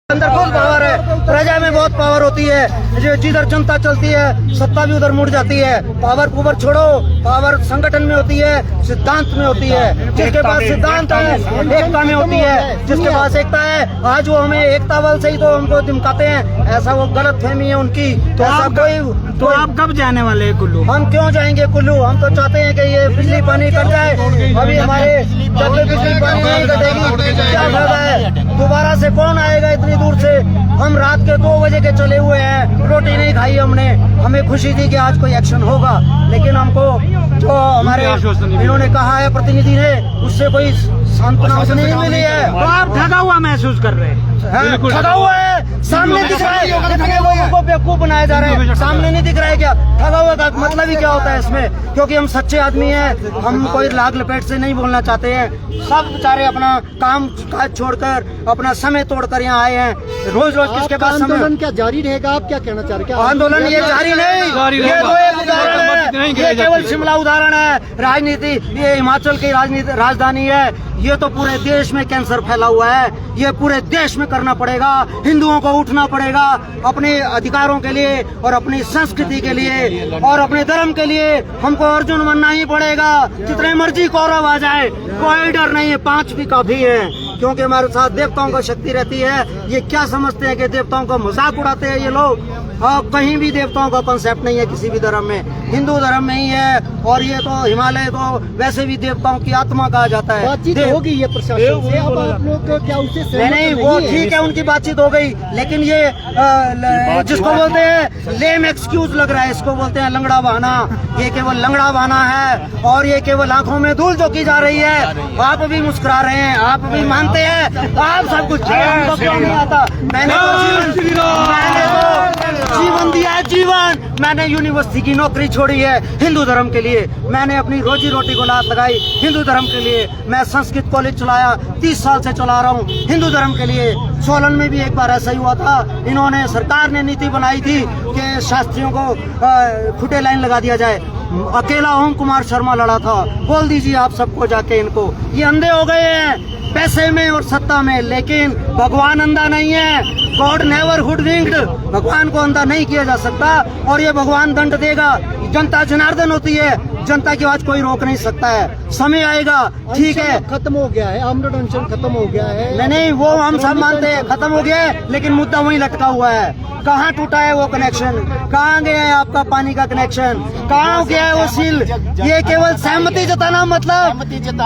अंदर full power है, प्रजा में बहुत पावर होती है। जो जिधर जनता चलती है सत्ता भी उधर मुड़ जाती है। पावर छोड़ो, पावर संगठन में होती है, सिद्धांत में होती है। जिसके पास सिद्धांत है एकता में होती है, जिसके पास एकता है। आज वो हमें एकता बल से ही तो हमको धमकाते हैं, ऐसा वो गलत फहमी है उनकी। तो आप कब जाने वाले हैं कुल्लू? हम क्यों जाएंगे कुल्लू? हम तो चाहते हैं कि ये बिजली पानी कट जाए। अभी हमारे जब भी बिजली पानी नहीं कटेगी क्या फायदा है? दोबारा से कौन आएगा इतनी दूर से? हम रात के 2 बजे के चले हुए हैं, रोटी नहीं खाई हमने। हमें खुशी थी कि आज कोई एक्शन होगा, लेकिन हमको जो हमारे इन्होंने कहा है प्रतिनिधि ने, उससे कोई सांत्वना नहीं मिली है। तो आप ठगा हुआ महसूस कर रहे हैं? ठगा हुआ है, सामने दिख रहा है। कितने लोगों को बेवकूफ बनाया जा रहा है, सामने नहीं दिख रहा है क्या? ठगा हुआ का मतलब ही क्या होता है इसमें? क्योंकि हम सच्चे आदमी हैं, हम कोई लाग लपेट से नहीं बोलना चाहते हैं। सब बेचारे अपना काम काज छोड़कर, अपना समय तोड़कर यहाँ आए हैं। रोज रोज किसके पास समय? आंदोलन क्या जारी रहेगा? आप क्या कहना चाह रहे हैं? आंदोलन ये जारी नहीं, ये तो एक उदाहरण है, ये केवल शिमला उदाहरण है। राजनीति ये हिमाचल की राजधानी है। ये तो पूरे देश में कैंसर फैला हुआ है। ये पूरे देश में करना पड़ेगा। हिंदुओं को उठना पड़ेगा अपने अधिकारों के लिए और अपनी संस्कृति के लिए और अपने धर्म के लिए। हमको अर्जुन बनना ही पड़ेगा। जितने मर्जी कौरव आ जाए, कोई डर नहीं है। 5 भी काफी है, क्योंकि हमारे साथ देवताओं का शक्ति रहती है। ये क्या समझते हैं कि देवताओं का मजाक उड़ाते हैं ये लोग? कहीं भी देवताओं का कॉन्सेप्ट नहीं है किसी भी धर्म में, हिंदू धर्म में ही है। और ये तो हिमालय को वैसे भी देवताओं की आत्मा कहा जाता है। बातचीत होगी ये प्रशासन से, अब आप लोग क्या उससे सहमत नहीं, वो ठीक है, उनकी बातचीत हो गई, लेकिन ये जिसको बोलते हैं लेम एक्सक्यूज लग रहा है, इसको बोलते हैं लंगड़ा बहाना। ये केवल लंगड़ा बहाना है और ये केवल आंखों में धूल झोंकी जा रही है। आप भी मुस्कुरा रहे हैं, आप भी मानते हैं, आप सब कुछ हमको क्यों नहीं आता? मैंने जीवन दिया है, जीवन। मैंने यूनिवर्सिटी की नौकरी छोड़ी है हिंदू धर्म के लिए। मैंने अपनी रोजी रोटी को लात लगाई हिंदू धर्म के लिए। मैं संस्कृत कॉलेज चलाया, 30 साल से चला रहा हूँ हिंदू धर्म के लिए। सोलन में भी एक बार ऐसा ही हुआ था। इन्होंने, सरकार ने नीति बनाई थी कि शास्त्रियों को खुटे लाइन लगा दिया जाए। अकेला ओम कुमार शर्मा लड़ा था। बोल दीजिए आप सबको जाके इनको। ये अंधे हो गए हैं पैसे में और सत्ता में, लेकिन भगवान अंधा नहीं है। God never hoodwinked. भगवान को अंधा नहीं किया जा सकता और ये भगवान दंड देगा। जनता जनार्दन होती है, जनता की आवाज कोई रोक नहीं सकता है। समय आएगा, ठीक है। खत्म हो गया है, आमरण अनशन खत्म हो गया है। नहीं, वो हम सब मानते हैं खत्म हो गया है, लेकिन मुद्दा वहीं लटका हुआ है। कहाँ टूटा है वो कनेक्शन? कहाँ गया है आपका पानी का कनेक्शन? कहाँ गया है वो सील? ये केवल सहमति जताना, मतलब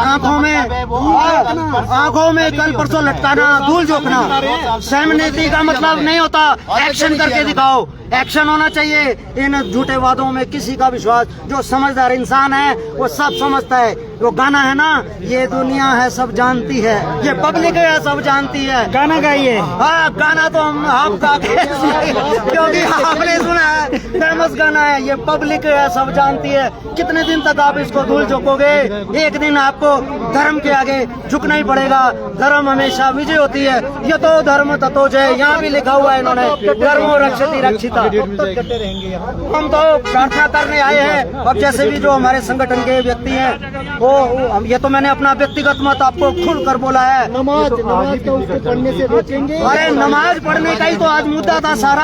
आंखों में कल परसों लटकाना, धूल झोंकना। सहमति का मतलब नहीं होता, एक्शन करके दिखाओ। एक्शन होना चाहिए। इन झूठे वादों में किसी का विश्वास, जो समझदार इंसान है वो सब समझता है। वो गाना है ना, ये दुनिया है सब जानती है, ये पब्लिक है सब जानती है। गाना गाइए। हाँ, गाना तो हम गा के क्योंकि आपने सुना है, फेमस गाना है, ये पब्लिक है सब जानती है। कितने दिन तक आप इसको धूल झोंकोगे? एक दिन आपको धर्म के आगे झुकना ही पड़ेगा। धर्म हमेशा विजय होती है। ये तो धर्म ततो जय, यहाँ भी लिखा हुआ है इन्होंने, धर्मो रक्षति रक्षिता। हम तो प्रार्थना करने आए हैं। अब जैसे भी जो हमारे संगठन के व्यक्ति हैं, वो ये तो मैंने अपना व्यक्तिगत मत आपको खुल कर बोला है। नमाज तो उसको पढ़ने से रोकेंगे? अरे नमाज पढ़ने का ही तो आज मुद्दा था सारा।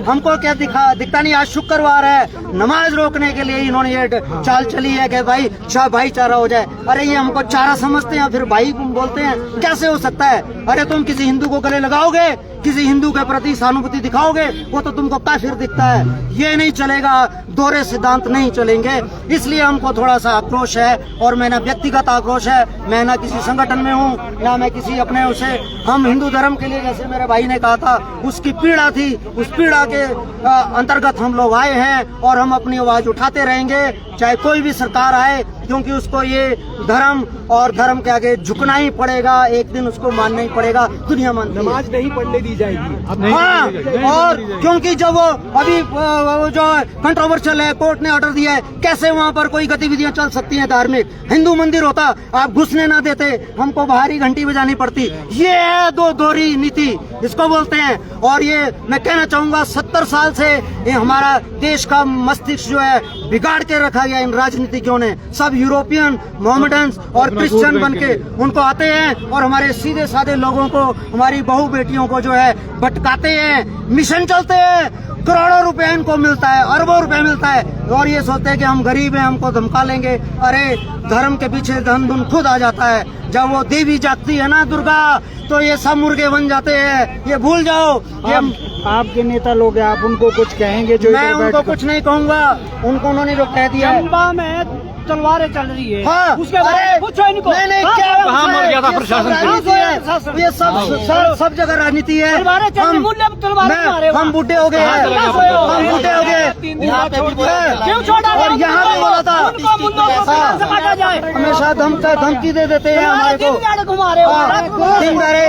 हमको क्या दिखता नहीं? आज शुक्रवार है, नमाज रोकने के लिए इन्होंने ये चाल चली है कि भाई भाईचारा हो जाए। अरे ये हमको चारा समझते हैं, फिर भाई बोलते हैं, कैसे हो सकता है? अरे तुम किसी हिंदू को गले लगाओगे, किसी हिंदू के प्रति सहानुभूति दिखाओगे, वो तो तुमको काफिर दिखता है। ये नहीं चलेगा, दोहरे सिद्धांत नहीं चलेंगे। इसलिए हमको थोड़ा सा आक्रोश है, और मैं ना व्यक्तिगत आक्रोश है, मैं ना किसी संगठन में हूँ, ना मैं किसी अपने उसे। हम हिंदू धर्म के लिए, जैसे मेरे भाई ने कहा था, उसकी पीड़ा थी, उस पीड़ा के अंतर्गत हम लोग आए हैं और हम अपनी आवाज उठाते रहेंगे, चाहे कोई भी सरकार आए, क्योंकि उसको ये धर्म और धर्म के आगे झुकना ही पड़ेगा। एक दिन उसको मानना ही पड़ेगा, दुनिया मानती है। नमाज नहीं पढ़ने दी जाएगी। हाँ, और क्योंकि जब वो अभी वो जो कंट्रोवर्शियल है, कोर्ट ने ऑर्डर दिया है, कैसे वहाँ पर कोई गतिविधियां चल सकती हैं धार्मिक? हिंदू मंदिर होता, आप घुसने ना देते, हमको बाहरी घंटी बजानी पड़ती। ये है दोहरी नीति, इसको बोलते हैं। और ये मैं कहना चाहूंगा, 70 साल से ये हमारा देश का मस्तिष्क जो है बिगाड़ के रखा गया इन राजनीतिज्ञों ने। सब यूरोपियन मोहम्मडन्स और क्रिश्चियन बन के उनको आते हैं और हमारे सीधे साधे लोगों को, हमारी बहू बेटियों को जो है भटकाते हैं। मिशन चलते हैं, करोड़ों रुपए इनको मिलता है, अरबों रुपए मिलता है और ये सोचते हैं कि हम गरीब हैं, हमको धमका लेंगे। अरे धर्म के पीछे धन धुन खुद आ जाता है। जब वो देवी जागती है ना दुर्गा, तो ये सब मुर्गे बन जाते हैं। ये भूल जाओ। आपके नेता लोग हैं, आप उनको कुछ कहेंगे? जो मैं उनको कुछ नहीं कहूँगा, उनको उन्होंने जो कह दिया है। चंबा में तलवारें चल रही है। हाँ, उसके बाद पूछो इनको। नहीं क्या कहाँ मर गया था प्रशासन? ये सब जगह राजनीति है। हम बूढ़े हो गए हैं, हम बूढ़े हो गए। क्यों छोड़ा? और यहाँ भी बोला था हमेशा धमकी दे देते हैं हमारे को। दिन दहाड़े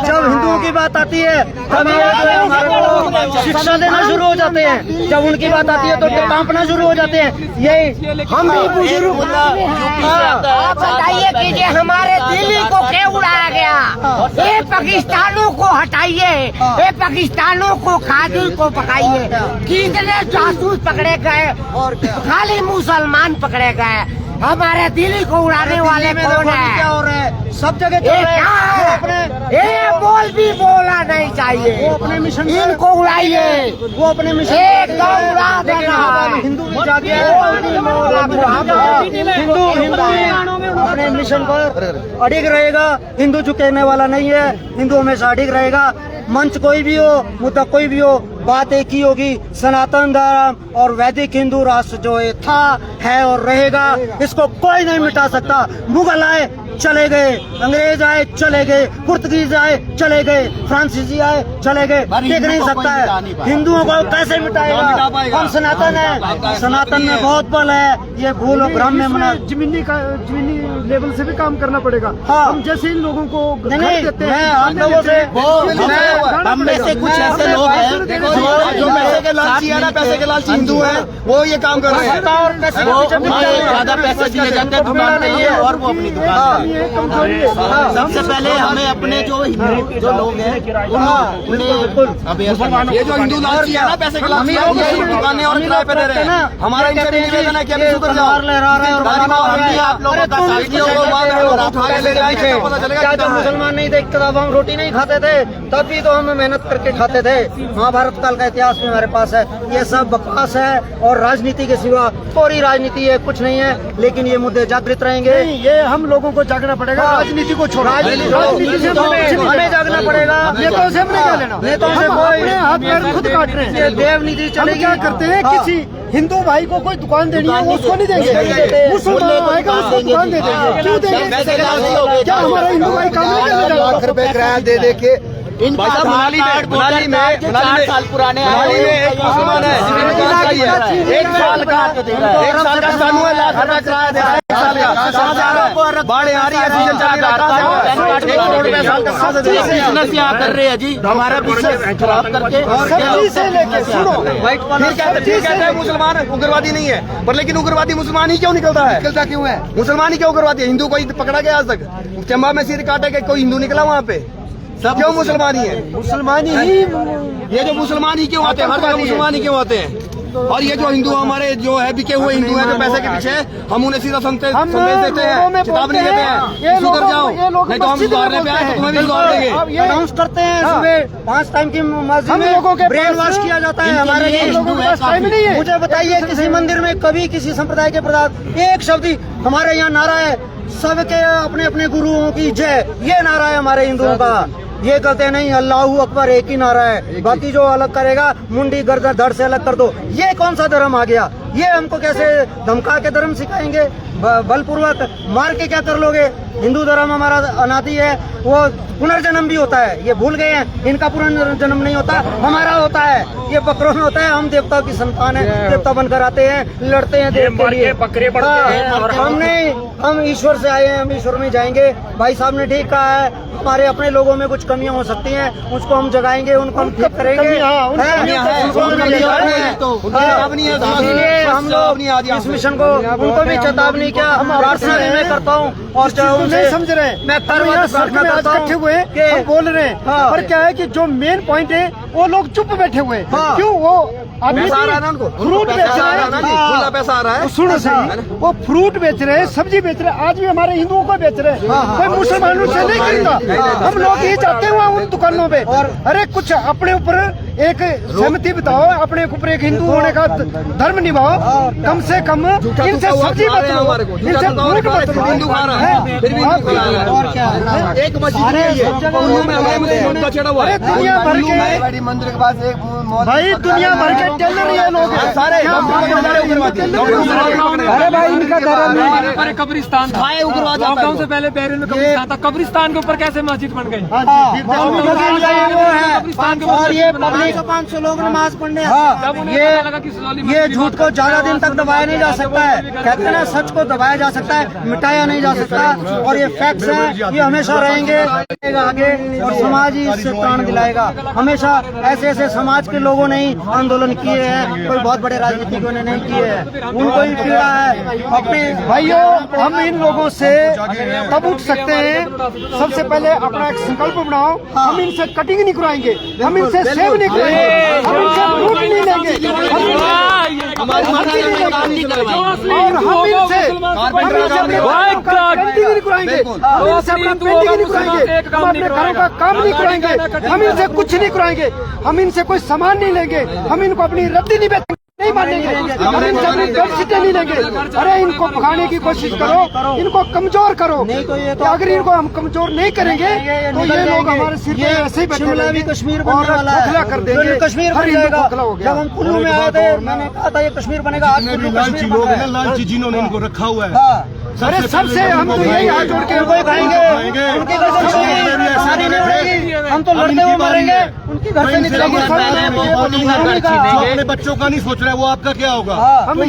जब हिंदुओं की बात आती है तब ये हमारे को शिक्षा देना शुरू हो जाते हैं। जब उनकी बात आती है तो कांपना शुरू हो जाते हैं। यही हम भी बुजुर्ग। आप बताइए कि ये हमारे दिल्ली को क्यों उड़ाया गया? ये पाकिस्तानों को हटाइए, ये पाकिस्तानों को खादिर को पकाइए। कितने जासूस पकड़े गए और खाली मुसलमान पकड़े गए। हमारे दिल्ली को उड़ाने वाले कौन है? क्या हो रहा है? सब जगह चल रहा है। ये बोल भी बोला नहीं चाहिए। वो अपने मिशन इनको उड़ाइए, वो अपने मिशन एकदम उड़ा देना। हिंदू भी जागे हिंदू अपने मिशन पर अडिग रहेगा। हिंदू झुकने वाला नहीं है, हिंदू हमेशा अडिग रहेगा। मंच कोई भी हो, मुद्दा कोई भी हो, बात एक ही होगी। सनातन धर्म और वैदिक हिंदू राष्ट्र जो था, है और रहेगा, इसको कोई नहीं मिटा सकता। मुगल आए चले गए, अंग्रेज आए चले गए, पुर्तगीज आए चले गए, फ्रांसीसी आए चले गए, टिक नहीं सकता है। हिंदुओं को कैसे मिटाएगा? हम सनातन है, सनातन में बहुत बल है। ये भूल और भ्रम में मना जमीनी लेवल से भी काम करना पड़ेगा। हाँ। हम जैसे इन लोगों को नहीं, देते मैं आप लोगों से हम में से कुछ ऐसे लोग हैं जो पैसे के लालची है ना, पैसे के लालची हिंदू हैं, वो ये काम कर रहे हैं। ज्यादा पैसे दिए जाते हैं दुकान नहीं है और वो अपनी दुकान। सबसे पहले हमें अपने जो लोग हैं ये जो हिंदू लालची है ना, पैसे के लालची है, ये दुकानें और किराए पे दे रहे हैं। हमारा इनसे निवेदन है कि अभी सुधर जाओ। आप लोगों का क्या जब मुसलमान नहीं देखते तब हम रोटी नहीं खाते थे? तब भी तो हम मेहनत करके खाते थे। महाभारत काल का इतिहास भी हमारे पास है। ये सब बकवास है और राजनीति के सिवा कोई राजनीति है कुछ नहीं है। लेकिन ये मुद्दे जागृत रहेंगे। ये हम लोगों को जागना पड़ेगा। राजनीति को छोड़ो, राजनीति से हमें जागना पड़ेगा। नेताओं से हमने क्या लेना? नेताओं से अपने हाथ पैर खुद काट रहे हैं। देव नीति हम चलेगी। क्या करते हैं? किसी हिंदू भाई को कोई दुकान देनी है, वो उसको नहीं देंगे। मुसलमान आएगा उसको दुकान दे देंगे। क्यों देंगे? क्या हमारा हिंदू भाई काम नहीं करने लाख रुपए किराया दे दे के मनाली में 4 साल पुराने एक मुसलमान है, एक साल का सानू है, लाख रुपए किराया दे रहा है। बाढ़ आ रही है, सीजन चल रहा है, कर रहे हैं जी हमारा बिजनेस खराब करके। सब्जी से लेके सुनो, कहते हैं मुसलमान उग्रवादी नहीं है, पर लेकिन उग्रवादी मुसलमान ही क्यों निकलता है? निकलता क्यों है? मुसलमान ही क्यों उग्रवादी है? हिंदू कोई पकड़ा गया आज तक? चंबा में सिर काटे के कोई हिंदू निकला वहाँ पे? सब क्यों मुसलमान ही है? मुसलमान ही ये जो मुसलमान ही क्यों आते हैं? हर जगह मुसलमान ही क्यों आते हैं? और ये जो हिंदू हमारे जो है बिके हुए हिंदू हैं जो पैसे के पीछे, हम उन्हें सीधा संदेश देते हैं, चेतावनी देते हैं, सुधर जाओ, नहीं तो हम सुधारने पे आए तो तुम्हें भी सुधार देंगे। अनाउंस करते हैं सुबह 5 टाइम की मस्जिद में ब्रेन वॉश किया जाता है हमारे लिए। मुझे बताइए किसी मंदिर में कभी किसी संप्रदाय के प्रति एक शब्द ही? हमारे यहाँ नारा है सबके अपने अपने गुरुओं की जय, ये नारा है हमारे हिंदुओं का। ये कहते नहीं, अल्लाहू अकबर एक ही नारा है, बाकी जो अलग करेगा मुंडी गर्दन धड़ से अलग कर दो। ये कौन सा धर्म आ गया? ये हमको कैसे धमका के धर्म सिखाएंगे? बलपूर्वक मार के क्या कर लोगे? हिंदू धर्म हमारा अनादि है, वो पुनर्जन्म भी होता है। ये भूल गए हैं, इनका पुनर्जन्म नहीं होता, हमारा होता है। ये बकरों में होता है। हम देवताओं की संतान है, देवता बनकर आते हैं, लड़ते हैं देव के लिए, बकरे पड़ते हैं। हम ईश्वर से आए हैं, हम ईश्वर में जाएंगे। भाई साहब ने ठीक कहा है, हमारे अपने लोगों में कुछ कमियां हो सकती हैं, उसको हम जगाएंगे, उनको हम ठीक करेंगे। हम लोग इस मिशन को उनको भी चेतावनी क्या प्रार्थना भी मैं करता हूँ और नहीं समझ रहे। मैं हम यहाँ सड़क में आज इकट्ठे हुए हम बोल रहे हैं, पर क्या है कि जो मेन पॉइंट है वो लोग चुप बैठे हुए हैं। क्यों? वो आदमी फ्रूट बेच रहे हैं, खुला पैसा आ रहा है। सुनो सही, वो फ्रूट बेच रहे हैं, सब्जी बेच रहे हैं, आज भी हमारे हिंदुओं को बेच रहे हैं, कोई मुसलमानों से नहीं खरीदा। हम लोग ये चाहते हैं उन दुकानों पे, अरे कुछ अपने ऊपर एक सहमति बताओ, अपने ऊपर एक हिंदू होने का धर्म निभाओ, कम से कम इनसे सब्जी मत लो, इनसे फ्रूट मत लो। हिंदू खा रहा है, फिर भी हिंदू खा रहा है। और क्या एक मस्जिद नहीं है, उनका चढ़ा हुआ है। दुनिया भर के बड़ी मंदिर के पास एक भाई दुनिया भर के टेलर ये लोग हैं सारे अरे भाई इनका धर्म अरे कब्रिस्तान था, लॉकडाउन से पहले बहरीन में कब्रिस्तान था, कब्रिस्तान के ऊपर कैसे मस्जिद बन गई? और ये पब्लिक 500 लोग नमाज पढ़ने ये झूठ को ज्यादा दिन तक दबाया नहीं जा सकता है। कहते हैं ना, सच को दबाया जा सकता है, मिटाया नहीं जा सकता। और ये फैक्ट्स हैं, ये हमेशा रहेंगे आगे, और समाज ही इससे प्राण दिलाएगा। हमेशा ऐसे ऐसे समाज के लोगों ने ही आंदोलन किए हैं, कोई बहुत बड़े राजनीतिकों ने नहीं किए हैं, उनको ही पीड़ा है अपने भाइयों। हम इन लोगों से तब उठ सकते हैं, सबसे पहले अपना एक संकल्प बनाओ, हम इनसे कटिंग नहीं कराएंगे, हम इनसे सेव नहीं करेंगे, हम इनसे फ्रूट नहीं लेंगे, और हम इनसे पेंटिंग नहीं कराएंगे, हम इनसे अपना पेंटिंग नहीं कराएंगे, हम अपने घरों का काम नहीं कराएंगे, हम इनसे कुछ नहीं कराएंगे, हम इनसे कोई सामान नहीं लेंगे, हम इनको अपनी रद्दी नहीं बेचेंगे, नहीं मानेंगे, हम इनसे अपनी बेडशीटें नहीं लेंगे। अरे इनको भगाने की कोशिश करो, इनको कमजोर करो, अगर इनको हम कमजोर नहीं करेंगे तो ये लोग हमारे सिर पे ऐसे ही बैठे शिमला भी कश्मीर बनने वाला है, कर देंगे, कश्मीर बन जाएगा। जब हम कुल्लू में आए थे, मैंने कहा था ये कश्मीर बनेगा, आज कुल्लू कश्मीर बन रहा है। लालची जिन्होंने इनको रखा हुआ है, अरे सबसे हम तो यही हाथ जोड़ के उनको खाएंगे, उनकी घर से शादी नहीं होगी, हम तो लड़ते हुए मरेंगे, उनकी घर से निकलेंगे। अपने बच्चों का नहीं सोच रहे, वो आपका क्या होगा? हम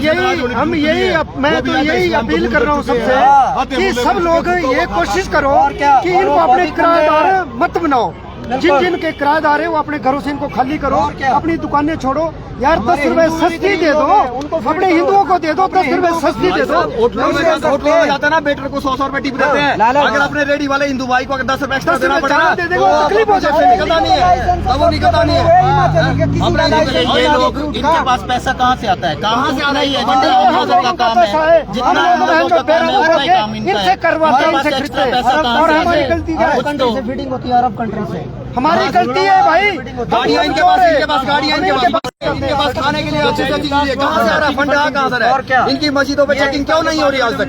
यही मैं तो यही अपील कर रहा हूँ सबसे कि सब लोग ये कोशिश करो कि इनको अपने किराएदार मत बनाओ, जिन जिन के किराएदार है वो अपने घरों से इनको खाली करो, अपनी दुकानें छोड़ो यार। 10 रुपए सस्ती दे दो, अपने हिंदुओं को दे दो, 10 रुपए सस्ती दे दो। होटलों में जाता है ना, वेटर को 100 रुपए टिप देते हैं। अगर अपने रेडी वाले हिंदू भाई को अगर 10 रुपए एक्स्ट्रा देना पड़ेगा, दे देंगे, तकलीफ हो जाती है, निकलता नहीं है, तब वो निकलता नहीं है। ये लोग, इनके पास पैसा कहाँ से आता है? काम से आ रही है, जितना काम है, जितना लोगों का काम है उतना ही काम इनका है। इनसे करवाते, इनसे खरीदते हैं, और हमारी गलती क्या है? कंट्री से फीडिंग होती है, अरब कंट्री से हमारी गलती है भाई। गाड़ियाँ इनके पास गाड़ियाँ इनके पास खाने के लिए अच्छी अच्छी चीजें कहाँ से आ रहा है? फंड कहाँ से और क्या? है? इनकी मस्जिदों पे चेकिंग क्यों नहीं हो रही आज तक?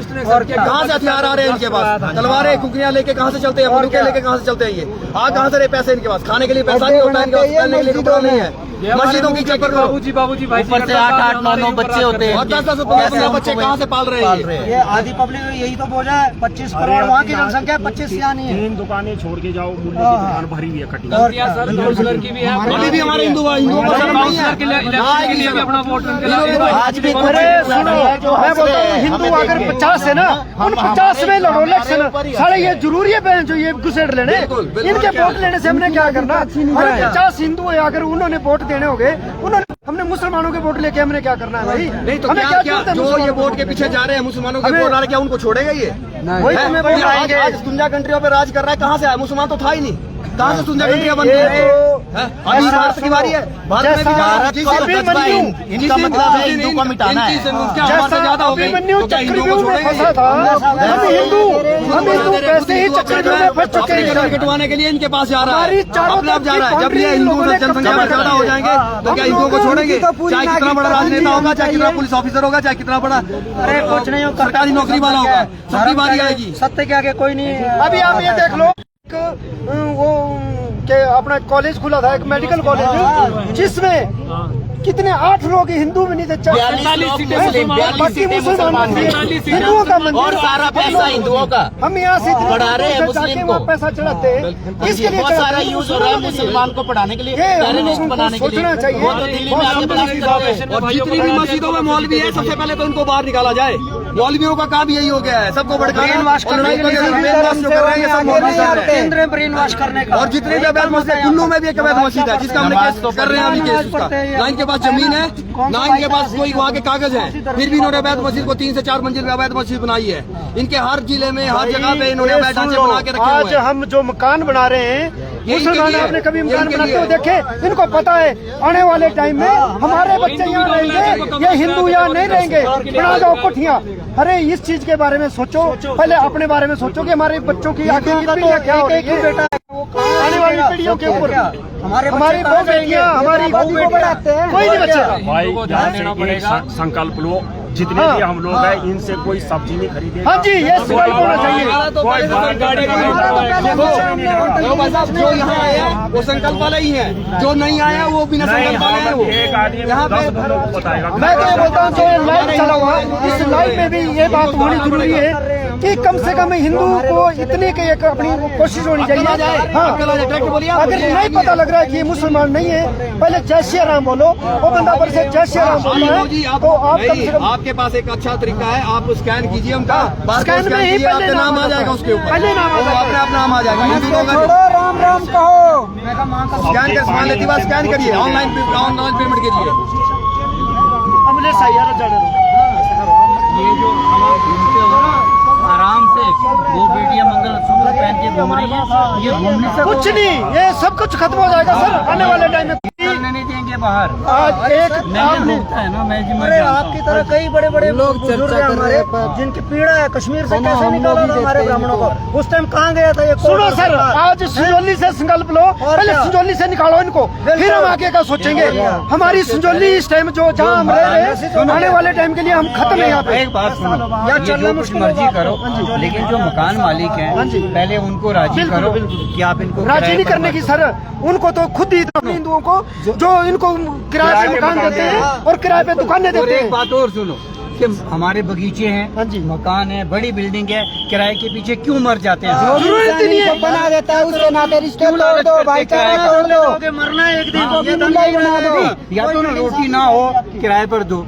कहाँ से हथियार आ रहे हैं इनके पास? तलवारें खुखियाँ लेके कहाँ से चलते हैं? बंदूकें लेके कहाँ से चलते हैं? ये कहाँ से रहे पैसे इनके पास? खाने के लिए पैसा नहीं होता, इनके पास पहनने के लिए कपड़ा नहीं है। मस्जिदों की चेकिंग करो, बाबूजी भाई ऊपर से 8-8, 9-9 बच्चे होते हैं, और 10-10, 15 बच्चे कहाँ से पाल रहे हैं? ये आधी पब्लिक यही तो बोझा है। 25 करोड़ वहाँ की जनसंख्या 25 से आनी है। 3 दुकानें छोड़ के जाओ, मूल्य की दुकान भरी हुई है कटिंग। और क्या सर, काउंसलर की भी है, अभी भी हमारे हिंदुओं को शर्म नहीं काउंसलर के लिए है। इलेक्शन के लिए भी अपना वोट आज भी अरे सुनो, मैं बोलता हूँ हिंदू अगर 50 है ना, उन 50 में लड़ो इलेक्शन। सारे ये जरूरी है जो ये घुसेड़ लेने, इनके वोट लेने से हमने क्या करना? अरे 50 हिंदू है, अगर उन्होंने वोट देने होंगे, उन्होंने हमने मुसलमानों के वोट लेके हमने क्या करना है भाई? नहीं तो हमें क्या जरूरत है जो ये मुसलमानों वोट के पीछे जा रहे हैं मुसलमानों के वोट आ रहे, क्या उनको छोड़ेगा ये? वही तो मैं बोल रहा हूँ। आज दुनिया कंट्रियों पे राज कर रहा है, कहाँ से आया? मुसलमान तो था ही नहीं, कहाँ से दुनिया कंट्रियां बन रही है? अभी भारत की बारी है, भारत में भी भारत को बचपा इनका मतलब है हिंदू को मिटाना है। हमारे ज्यादा हो गई, तो क्या हिंदुओं को छोड़ेंगे? हम हिंदू पैसे ही चक्रव्यूह में फंस चुके हैं। कटवाने के लिए इनके पास जा रहा हमारी है, चारों अपने आप जा रहा है। जब तरफ ये की हिंदू बाउंड्री जनसंख्या में ज्यादा हो जाएंगे तो क्या हिंदुओं को छोड़ेंगे? चाहे कितना बड़ा राजनेता होगा, चाहे कितना पुलिस ऑफिसर होगा, चाहे कितना बड़ा अरे कुछ नहीं होगा, सरकारी नौकरी वाला होगा, सबकी बारी आएगी। सत्य के आगे कोई नहीं है। अभी आप ये देख लो, वो के अपना कॉलेज खुला था, एक मेडिकल कॉलेज, जिसमें कितने 8 लोग हिंदू में नहीं थे, 42 सीटें मुस्लिम, 42 सीटें मुसलमान थे, हिंदुओं का मंदिर, और सारा पैसा हिंदुओं का। हम यहाँ से बढ़ा रहे हैं मुस्लिम को, पैसा चढ़ाते हैं, इसके लिए बहुत सारा यूज हो रहा है मुसलमान को पढ़ाने के लिए, टेररिस्ट बनाने के लिए। सोचना चाहिए। वो तो दिल्ली में आके ब्लास्ट कर रहे हैं। और जितनी भी मस्जिदों में मौलवी है, सबसे पहले तो उनको बाहर निकाला जाए। मौलवियों का काम यही हो गया है, सबको ब्रेन वॉश करने के लिए केंद्र ब्रेन वॉश करने का। और जितने भी अवैध मस्जिद, कुल्लू में भी एक अवैध मस्जिद है जिसका हमने केस कर रहे हैं अभी केस उसका। लाइन के पास पास जमीन है, ना इनके पास कोई वहाँ के कागज है, फिर भी इन्होंने अवैध मस्जिद को 3 से 4 मंजिल में अवैध मस्जिद बनाई है। इनके हर जिले में हर जगह पे इन्होंने अवैध ढांचे बना के रखे आज हुए हैं। हम जो मकान बना रहे हैं मुसलमान आपने कभी मकान इनके बनाते लिए। हुए देखे? इनको पता है आने वाले टाइम में हमारे बच्चे यहाँ रहेंगे, ये हिंदू यहाँ नहीं रहेंगे, बना दो कोठियाँ। अरे इस चीज के बारे में सोचो, पहले अपने बारे में सोचो कि हमारे बच्चों की आगे की पीढ़ियाँ क्या हो रही है, आने वाली पीढ़ियों के ऊपर हमारी बहु बेटियाँ, हमारी कोई नहीं बचेगा। भाई ध्यान देना पड़ेगा, संकल्प लो, जितने भी हम लोग हैं इनसे कोई सब्जी नहीं खरीदेगा। हाँ जी, ये सवाल होना चाहिए। जो यहाँ आया वो संकल्प वाला ही है, जो नहीं आया वो बिना संकल्प वाला है। वो एक आदमी यहाँ पे बताएगा। मैं तो ये बोलता हूँ जो ये लाइव चला हुआ, इस लाइव में भी ये बात होनी जरूरी है कि कम से कम हिंदू को इतनी की एक अपनी कोशिश होनी चाहिए। हाँ, अगर नहीं पता लग रहा है कि ये मुसलमान नहीं है, पहले जय श्री राम बोलो, वो बंदा पर से जय श्री राम बोलना है तो आप कम से कम आपके पास एक अच्छा तरीका है, आप स्कैन कीजिए उनका, स्कैन में ही आपका नाम आ जाएगा उसके ऊपर, पहले नाम आ जाएगा। अपने आप नाम आ जाएगा। हिंदू लोग राम राम कहो, स्कैन कर सामान लेती बात स्कैन करिए, ऑनलाइन पेमेंट कीजिए। एम्बुलेंस आई यार, जाने दो। ये जो हम घूमते हो ना आराम से, वो बेटियां मंगलसूत्र पहन के घूम रही है, ये घूमने से कुछ नहीं, ये सब कुछ खत्म हो जाएगा सर आने वाले टाइम में। निकलने नहीं देंगे बाहर। आज एक मैं मिलता है ना, मैं अरे आपकी तरह कई बड़े बड़े लोग बुजुर्ग हैं हमारे, जिनकी पीड़ा है। कश्मीर से कैसे निकाला था हमारे ब्राह्मणों को? उस टाइम कहाँ गया था ये? सुनो सर, आज संजौली से संकल्प लो, पहले संजौली से निकालो इनको, फिर हम आगे का सोचेंगे। हमारी संजौली इस टाइम जो जहाँ हम रह रहे हैं, आने वाले टाइम के लिए हम खत्म है यहाँ पे। एक बात सुनो, या चलना कुछ मर्जी करो, लेकिन जो मकान मालिक हैं पहले उनको राजी करो कि आप इनको राजी नहीं करने की सर, उनको तो खुद ही हिंदुओं को जो इनको किराए पे मकान देते हैं और किराए पे दुकानें देते एक हैं। बात और सुनो कि हमारे बगीचे हैं, मकान है, बड़ी बिल्डिंग है, किराए के पीछे क्यों मर जाते हैं? जरूरत नहीं है, बना देता है उसके नाते रिश्ते तोड़ दो, भाईचारा तोड़ दो, मरना एक दिन ये धंधा ही बना दो। या तो रोटी ना हो किराए पर दो,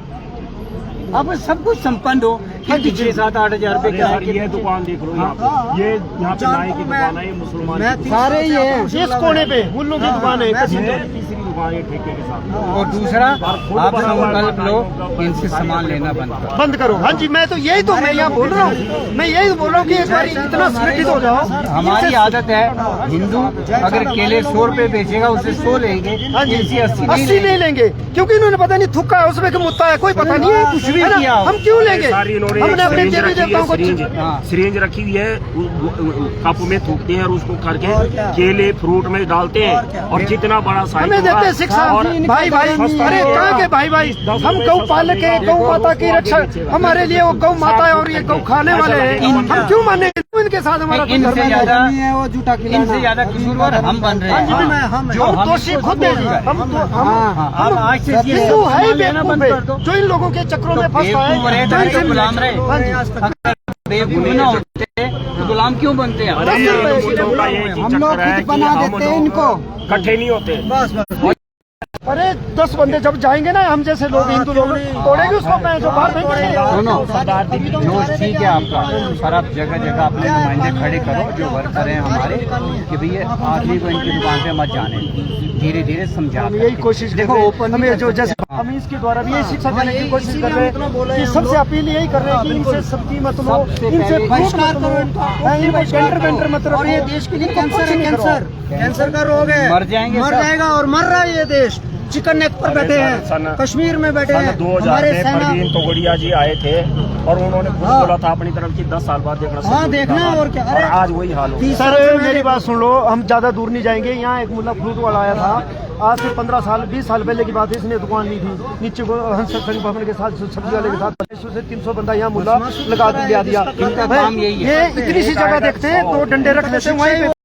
अब सब कुछ संपन्न हो, 6-7-8 हजार रुपए किराए के ये दुकान देख लो यहाँ पे, ये यहाँ पे नाई की दुकान है, ये मुसलमान की सारे ये इस कोने पे उल्लू की दुकान है। तीसरी दुकान है ठेके के साथ। और दूसरा आप संकल्प लो कि इनसे सामान लेना बंद करो। हाँ जी, मैं तो यही तो मैं यहाँ बोल रहा हूँ, मैं यही बोल रहा हूँ कि एक बार इतना संगठित हो जाओ। हमारी आदत है, हिंदू अगर केले 100 रुपए बेचेगा उससे 100 लेंगे, हाँ जी, इनसे 80 नहीं लेंगे, क्योंकि इन्होंने पता नहीं थुक्का है उसमें कि मुत्ता है, कोई पता नहीं है कुछ भी किया। हम क्यों लेंगे? सारी इन्होंने हमने अपने सिरिंज देवी रखी है, देवताओं को सिरिंज रखी हुई है, कप में थूकते हैं और उसको करके केले फ्रूट में डालते हैं, और जितना बड़ा साइज हमें देते हैं शिक्षा। भाई भाई, अरे कहाँ के भाई भाई, हम गौ पालक है, गौ माता की रक्षा, हमारे लिए वो गौ माता है और ये गौ खाने वाले हैं, हम क्यों माने इनके साथ? हमारा इनसे ज्यादा कसूरवार हम बन रहे हैं, हम दोषी खुद हैं। हम आज से हिंदू है ही बेवकूफ है, जो इन लोगों के चक्रों में फंसता है, जो इनसे गुलाम रहे। बेवकूफ ना होते तो गुलाम क्यों बनते हैं? हम लोग खुद बना देते हैं इनको, इकट्ठे नहीं होते। अरे 10 बंदे जब जाएंगे ना, हम जैसे लोग हिंदू लोग तोड़ेंगे उसको, जो बाहर फेंकेंगे। सुनो, जो ठीक है आपका, पर आप जगह जगह अपने नुमाइंदे खड़े करो, जो वर्कर हैं हमारे, कि भैया आदमी को इनकी दुकान पे मत जाने, धीरे धीरे समझा। हम यही कोशिश देखो ओपन हमें जो जैसे हम इसके द्वारा भी यही शिक्षा देने की कोशिश कर रहे हैं कि सबसे अपील यही कर रहे हैं कि इनसे सब्जी मत लो, इनसे बहिष्कार करो, इनको टेंडर मत रखो। और ये देश के लिए कैंसर है, कैंसर का रोग है, मर जाएंगे, मर जाएगा और मर रहा है ये देश। चिकन नेक पर बैठे हैं, कश्मीर में बैठे हैं 2000 में परवीन तोगड़िया जी आए थे और उन्होंने खुद बोला था अपनी तरफ की 10 साल बाद देखना। हाँ देखना, और क्या। और आज वही हाल हो। सर मेरी बात सुन लो, हम ज्यादा दूर नहीं जाएंगे। यहाँ एक मुल्ला फ्रूट वाला आया था, आज से 15 साल 20 साल पहले की बात है, इसने दुकान ली थी नीचे हंस भवन के साथ, सब्जी वाले के साथ 250 से 300 बंदा यहाँ मुल्ला लगा दिया। इनका काम यही है। ये इतनी सी जगह देखते हैं, 2 डंडे रख लेते हैं वहीं पे।